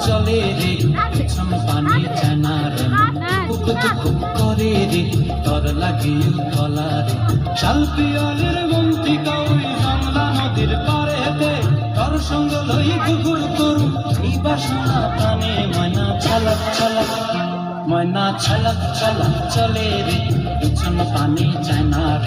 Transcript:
চলে রে পিছন পানি জানার করে রে তর লাগিও তলারে শালপিয়ালের বন্তি কাউরি জংলা নদীর পারেতে তর সঙ্গ লই গুগুর করু এই বাসনা টানে ময়না ছলক ছলক ময়না ছলক ছলক চলে রে পিছন পানি জানার